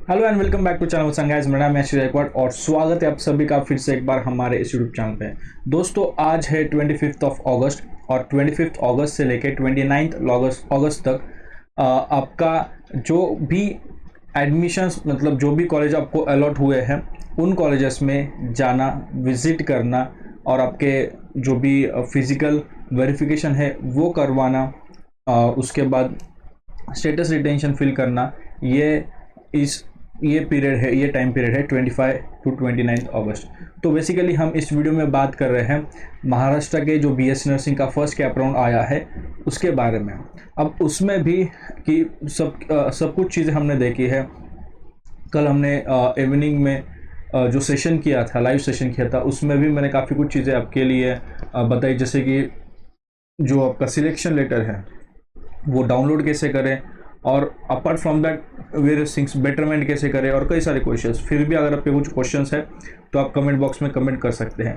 Hello and welcome back to channel संगाइज। मेरा नाम है श्री गायकवाड और स्वागत है आप सभी का फिर से एक बार हमारे इस यूट्यूब चैनल पे। दोस्तों आज है 25 अगस्त और 25 अगस्त से लेकर 29 अगस्त तक आपका जो भी एडमिशन्स मतलब जो भी कॉलेज आपको अलॉट हुए हैं उन कॉलेजेस में जाना, विज़िट करना और आपके जो भी फिज़िकल वेरिफिकेशन है वो करवाना, उसके बाद स्टेटस रिटेंशन फिल करना, ये पीरियड है, ये टाइम पीरियड है 25 टू 29 अगस्त। तो बेसिकली हम इस वीडियो में बात कर रहे हैं महाराष्ट्र के जो बीएससी नर्सिंग का फर्स्ट कैप राउंड आया है उसके बारे में। अब उसमें भी कि सब कुछ चीज़ें हमने देखी है। कल हमने इवनिंग में जो सेशन किया था, लाइव सेशन किया था, उसमें भी मैंने काफ़ी कुछ चीज़ें आपके लिए बताई, जैसे कि जो आपका सिलेक्शन लेटर है वो डाउनलोड कैसे करें और apart from that various things betterment कैसे करें और कई सारे क्वेश्चंस। फिर भी अगर आपके कुछ क्वेश्चंस है तो आप कमेंट बॉक्स में कमेंट कर सकते हैं।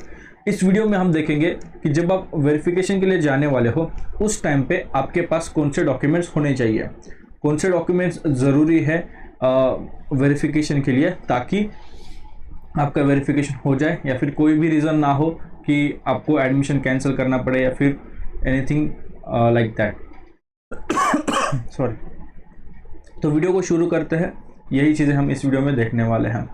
इस वीडियो में हम देखेंगे कि जब आप वेरिफिकेशन के लिए जाने वाले हो उस टाइम पे आपके पास कौन से डॉक्यूमेंट्स होने चाहिए, कौन से डॉक्यूमेंट्स ज़रूरी है वेरिफिकेशन के लिए, ताकि आपका वेरिफिकेशन हो जाए या फिर कोई भी रीज़न ना हो कि आपको एडमिशन कैंसिल करना पड़े या फिर एनीथिंग लाइक दैट। सॉरी। तो वीडियो को शुरू करते हैं। यही चीज़ें हम इस वीडियो में देखने वाले हैं।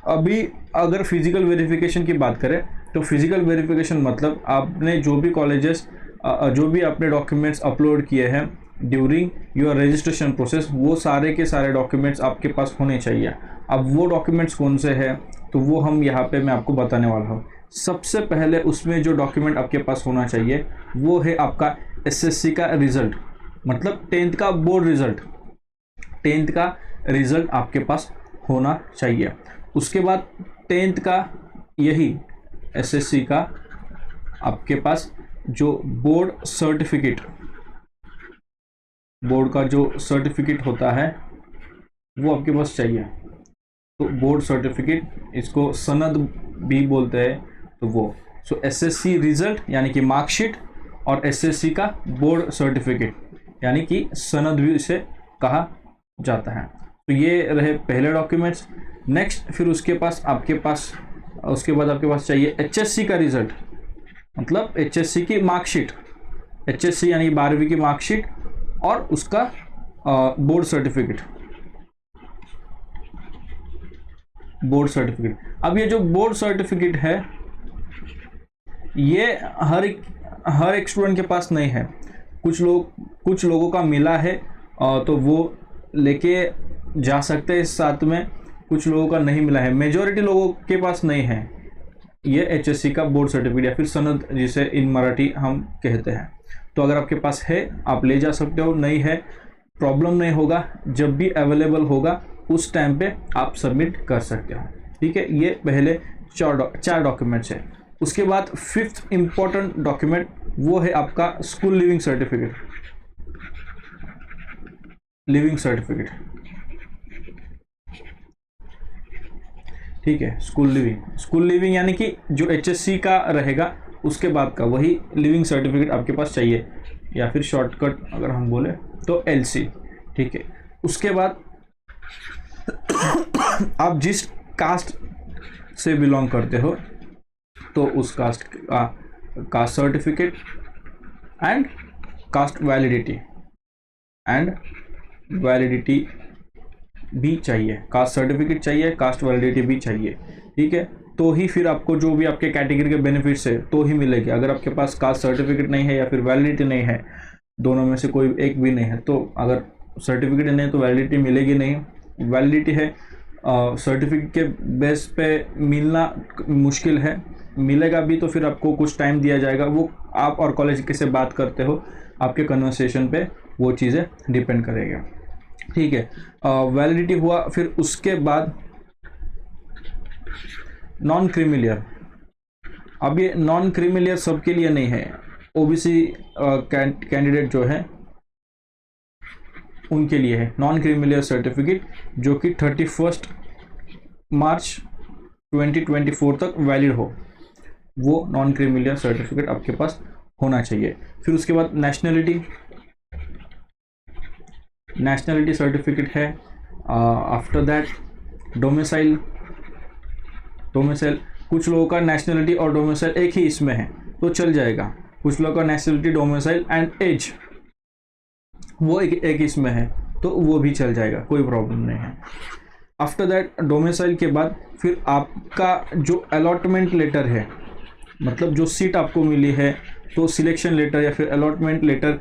अभी अगर फिज़िकल वेरिफिकेशन की बात करें तो फिज़िकल वेरिफिकेशन मतलब आपने जो भी कॉलेजेस जो भी अपने डॉक्यूमेंट्स अपलोड किए हैं ड्यूरिंग योर रजिस्ट्रेशन प्रोसेस, वो सारे के सारे डॉक्यूमेंट्स आपके पास होने चाहिए। अब वो डॉक्यूमेंट्स कौन से हैं तो वो हम यहाँ पे मैं आपको बताने वाला हूँ। सबसे पहले उसमें जो डॉक्यूमेंट आपके पास होना चाहिए वो है आपका एसएससी का रिज़ल्ट, मतलब 10th का बोर्ड रिज़ल्ट। 10th का रिज़ल्ट आपके पास होना चाहिए। उसके बाद 10th का यही एसएससी का आपके पास जो बोर्ड सर्टिफिकेट, बोर्ड का जो सर्टिफिकेट होता है वो आपके पास चाहिए। तो बोर्ड सर्टिफिकेट, इसको सनद भी बोलते हैं, तो वो एसएससी रिज़ल्ट यानी कि मार्कशीट और एसएससी का बोर्ड सर्टिफिकेट यानी कि सनद भी इसे कहा जाता है। तो ये रहे पहले डॉक्यूमेंट्स। नेक्स्ट फिर उसके बाद आपके पास चाहिए एचएससी का रिज़ल्ट, मतलब एचएससी की मार्कशीट, एचएससी यानी 12वीं की मार्कशीट और उसका बोर्ड सर्टिफिकेट। अब ये जो बोर्ड सर्टिफिकेट है ये हर एक स्टूडेंट के पास नहीं है। कुछ लोगों का मिला है तो वो लेके जा सकते हैं इस साथ में, कुछ लोगों का नहीं मिला है। मेजॉरिटी लोगों के पास नहीं है ये एचएससी का बोर्ड सर्टिफिकेट या फिर सनद जिसे इन मराठी हम कहते हैं। तो अगर आपके पास है आप ले जा सकते हो, नहीं है प्रॉब्लम नहीं होगा, जब भी अवेलेबल होगा उस टाइम पे आप सबमिट कर सकते हो। ठीक है, ये पहले चार डॉक्यूमेंट्स है। उसके बाद 5th इम्पॉर्टेंट डॉक्यूमेंट वो है आपका स्कूल लिविंग सर्टिफिकेट। ठीक है, स्कूल लिविंग यानी कि जो एचएससी का रहेगा उसके बाद का वही लिविंग सर्टिफिकेट आपके पास चाहिए, या फिर शॉर्टकट अगर हम बोले तो एलसी। ठीक है, उसके बाद आप जिस कास्ट से बिलोंग करते हो तो उस कास्ट का सर्टिफिकेट एंड कास्ट वैलिडिटी भी चाहिए। कास्ट सर्टिफिकेट चाहिए, कास्ट वैलिडिटी भी चाहिए। ठीक है, तो ही फिर आपको जो भी आपके कैटेगरी के बेनिफिट्स है तो ही मिलेगी। अगर आपके पास कास्ट सर्टिफिकेट नहीं है या फिर वैलिडिटी नहीं है, दोनों में से कोई एक भी नहीं है, तो अगर सर्टिफिकेट नहीं है तो वैलिडिटी मिलेगी नहीं। वैलिडिटी है सर्टिफिकेट के बेस पे मिलना मुश्किल है, मिलेगा भी तो फिर आपको कुछ टाइम दिया जाएगा। वो आप और कॉलेज कैसे बात करते हो, आपके कन्वर्सेशन पे वो चीज़ें डिपेंड करेगा। ठीक है, वैलिडिटी हुआ। फिर उसके बाद नॉन क्रीमिलियर। अब ये नॉन क्रीमिलियर सबके लिए नहीं है, ओबीसी कैंडिडेट जो है उनके लिए है नॉन क्रीमिलियर सर्टिफिकेट, जो कि 31 मार्च 2024 तक वैलिड हो। वो नॉन क्रीमिलियर सर्टिफिकेट आपके पास होना चाहिए। फिर उसके बाद नेशनलिटी सर्टिफिकेट है। आफ्टर दैट डोमिसाइल, कुछ लोगों का नेशनलिटी और डोमिसाइल एक ही इसमें है तो चल जाएगा। कुछ लोगों का नेशनलिटी, डोमिसाइल एंड एज वो एक इसमें है तो वो भी चल जाएगा, कोई प्रॉब्लम नहीं है। आफ्टर दैट डोमिसाइल के बाद फिर आपका जो अलॉटमेंट लेटर है, मतलब जो सीट आपको मिली है, तो सिलेक्शन लेटर या फिर अलॉटमेंट लेटर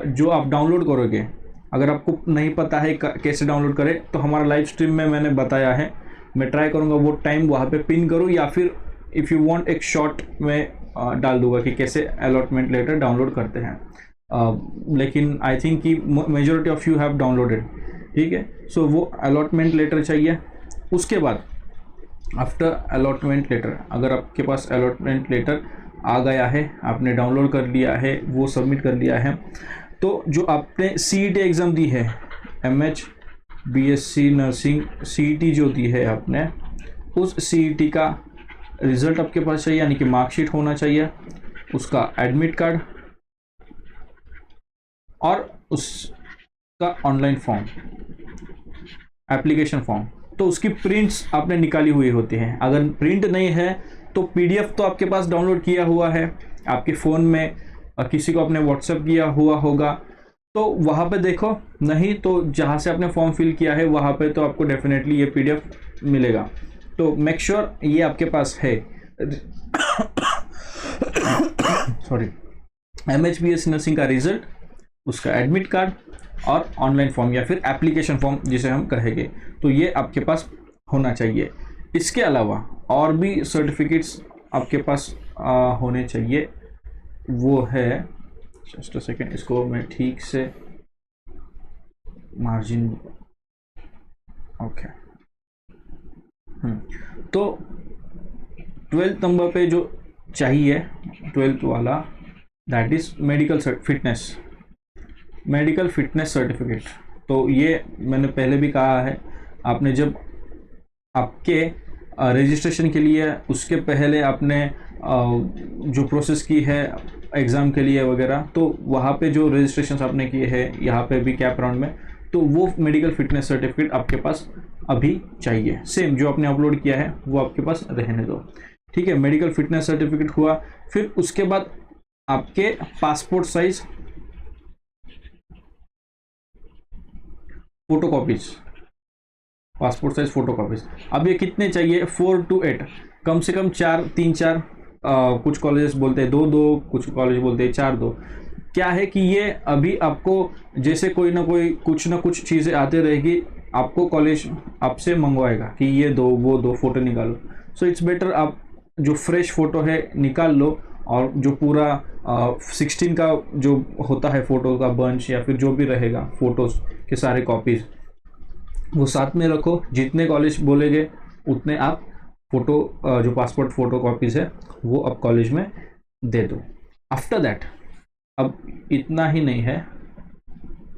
जो आप डाउनलोड करोगे, अगर आपको नहीं पता है कैसे डाउनलोड करें तो हमारा लाइव स्ट्रीम में मैंने बताया है, मैं ट्राई करूँगा वो टाइम वहाँ पे पिन करूँ, या फिर इफ़ यू वांट एक शॉर्ट में डाल दूंगा कि कैसे अलॉटमेंट लेटर डाउनलोड करते हैं। लेकिन आई थिंक कि majority of you have downloaded, ठीक है। सो वो अलॉटमेंट लेटर चाहिए। उसके बाद आफ्टर अलॉटमेंट लेटर, अगर आपके पास अलॉटमेंट लेटर आ गया है, आपने डाउनलोड कर लिया है, वो सबमिट कर लिया है, तो जो आपने CET एग्ज़ाम दी है, MH BSc नर्सिंग CET जो दी है आपने, उस CET का रिज़ल्ट आपके पास चाहिए, यानी कि मार्कशीट होना चाहिए, उसका एडमिट कार्ड और उसका ऑनलाइन फॉर्म, एप्लीकेशन फॉर्म, तो उसकी प्रिंट्स आपने निकाली हुई होती हैं। अगर प्रिंट नहीं है तो PDF तो आपके पास डाउनलोड किया हुआ है आपके फ़ोन में, किसी को आपने व्हाट्सएप किया हुआ होगा तो वहाँ पे देखो, नहीं तो जहाँ से आपने फॉर्म फिल किया है वहाँ पे तो आपको डेफिनेटली ये PDF मिलेगा। तो मेक श्योर ये आपके पास है। सॉरी, MH BSc नर्सिंग का रिजल्ट, उसका एडमिट कार्ड और ऑनलाइन फॉर्म या फिर एप्लीकेशन फॉर्म जिसे हम कहेंगे, तो ये आपके पास होना चाहिए। इसके अलावा और भी सर्टिफिकेट्स आपके पास होने चाहिए, वो है, जस्ट अ सेकेंड, इसको मैं ठीक से मार्जिन, ओके। तो 12th नंबर पे जो चाहिए, 12th वाला, that is medical fitness certificate. तो ये मैंने पहले भी कहा है, आपने जब आपके रजिस्ट्रेशन के लिए, उसके पहले आपने जो प्रोसेस की है एग्ज़ाम के लिए वगैरह, तो वहाँ पे जो रजिस्ट्रेशन आपने किए हैं यहाँ पे भी कैप राउंड में, तो वो मेडिकल फिटनेस सर्टिफिकेट आपके पास अभी चाहिए। सेम जो आपने अपलोड किया है वो आपके पास रहने दो, ठीक है। मेडिकल फिटनेस सर्टिफिकेट हुआ, फिर उसके बाद आपके पासपोर्ट साइज फोटोकॉपीज, अब ये कितने चाहिए? 4 to 8, कम से कम 3-4, कुछ कॉलेजेस बोलते हैं 2-2, कुछ कॉलेज बोलते हैं 4-2। क्या है कि ये अभी आपको जैसे कोई ना कुछ चीज़ें आते रहेगी, आपको कॉलेज आपसे मंगवाएगा कि ये दो वो दो फ़ोटो निकालो। सो इट्स बेटर आप जो फ्रेश फ़ोटो है निकाल लो, और जो पूरा 16 का जो होता है फ़ोटो का बंच या फिर जो भी रहेगा फ़ोटोज़ के सारे कॉपीज़ वो साथ में रखो। जितने कॉलेज बोलेंगे उतने आप फ़ोटो जो पासपोर्ट फ़ोटो कॉपीज़ है वो अब कॉलेज में दे दो। आफ्टर दैट अब इतना ही नहीं है,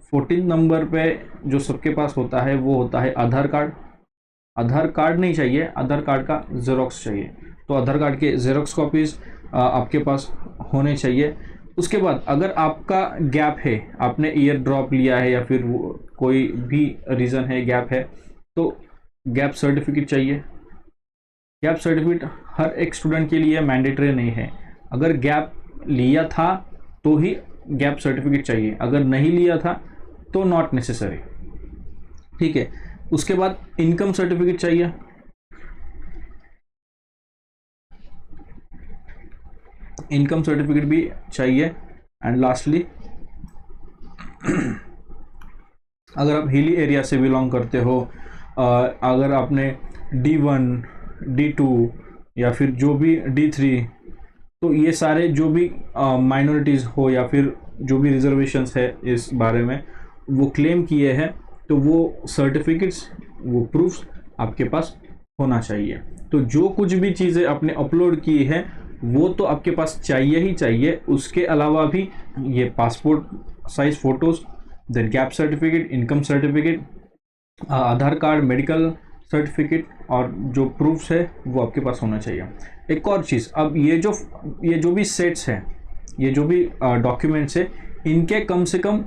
14 नंबर पे जो सबके पास होता है वो होता है आधार कार्ड। आधार कार्ड नहीं चाहिए, आधार कार्ड का ज़ेरॉक्स चाहिए, तो आधार कार्ड के ज़ेरॉक्स कॉपीज़ आपके पास होने चाहिए। उसके बाद अगर आपका गैप है, आपने ईयर ड्रॉप लिया है या फिर कोई भी रीज़न है गैप है, तो गैप सर्टिफिकेट चाहिए। गैप सर्टिफिकेट हर एक स्टूडेंट के लिए मैंडेटरी नहीं है। अगर गैप लिया था तो ही गैप सर्टिफिकेट चाहिए, अगर नहीं लिया था तो नॉट नेसेसरी, ठीक है। उसके बाद इनकम सर्टिफिकेट चाहिए। इनकम सर्टिफिकेट भी चाहिए। एंड लास्टली अगर आप हिली एरिया से बिलोंग करते हो, अगर आपने D1, D2 या फिर जो भी D3, तो ये सारे जो भी माइनॉरिटीज़ हो या फिर जो भी रिजर्वेशंस है इस बारे में वो क्लेम किए हैं, तो वो सर्टिफिकेट्स, वो प्रूफ्स आपके पास होना चाहिए। तो जो कुछ भी चीज़ें आपने अपलोड की है वो तो आपके पास चाहिए ही चाहिए। उसके अलावा भी ये passport size photos, then gap certificate, income certificate, Aadhaar card, medical certificate और जो प्रूफ्स है वो आपके पास होना चाहिए। एक और चीज़, अब ये जो भी सेट्स हैं, ये जो भी डॉक्यूमेंट्स है, इनके कम से कम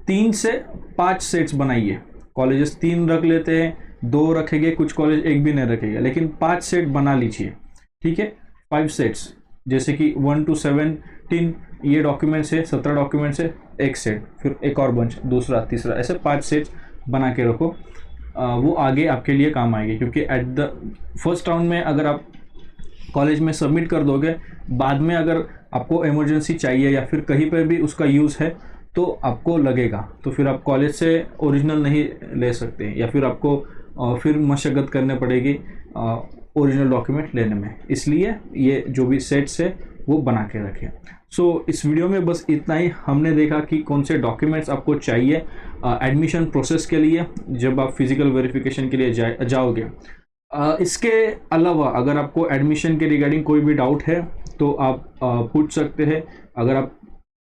3 से 5 सेट्स बनाइए। कॉलेजेस 3 रख लेते हैं 2 रखेंगे, कुछ कॉलेज 1 भी नहीं रखेगा, लेकिन 5 सेट बना लीजिए, ठीक है, 5 सेट्स, जैसे कि 1 to 17 ये डॉक्यूमेंट्स है, 17 डॉक्यूमेंट्स है, एक सेट, फिर एक और बंच, दूसरा, तीसरा, ऐसे 5 सेट्स बना के रखो। वो आगे आपके लिए काम आएगी, क्योंकि एट द फर्स्ट राउंड में अगर आप कॉलेज में सबमिट कर दोगे, बाद में अगर आपको इमरजेंसी चाहिए या फिर कहीं पर भी उसका यूज़ है तो आपको लगेगा, तो फिर आप कॉलेज से ओरिजिनल नहीं ले सकते, या फिर आपको फिर मशक्क़त करने पड़ेगी ओरिजिनल डॉक्यूमेंट लेने में। इसलिए ये जो भी सेट्स है वो बना के रखें। सो इस वीडियो में बस इतना ही। हमने देखा कि कौन से डॉक्यूमेंट्स आपको चाहिए एडमिशन प्रोसेस के लिए जब आप फिज़िकल वेरिफिकेशन के लिए जाओगे। इसके अलावा अगर आपको एडमिशन के रिगार्डिंग कोई भी डाउट है तो आप पूछ सकते हैं। अगर आप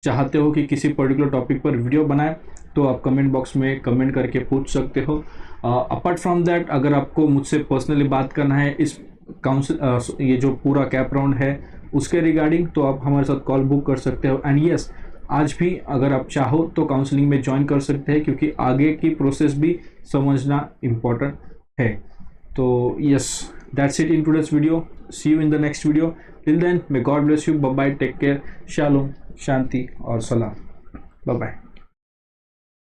चाहते हो कि किसी पर्टिकुलर टॉपिक पर वीडियो बनाए तो आप कमेंट बॉक्स में कमेंट करके पूछ सकते हो। अपार्ट फ्रॉम दैट, अगर आपको मुझसे पर्सनली बात करना है इस काउंसिल ये जो पूरा कैप राउंड है उसके रिगार्डिंग, तो आप हमारे साथ कॉल बुक कर सकते हो। एंड यस, आज भी अगर आप चाहो तो काउंसलिंग में ज्वाइन कर सकते हैं, क्योंकि आगे की प्रोसेस भी समझना इम्पोर्टेंट है। तो yes, that's it in today's video. See you in the next video. Till then, may God bless you. Bye bye, take care, shalom, शांति और सलाम। Bye bye.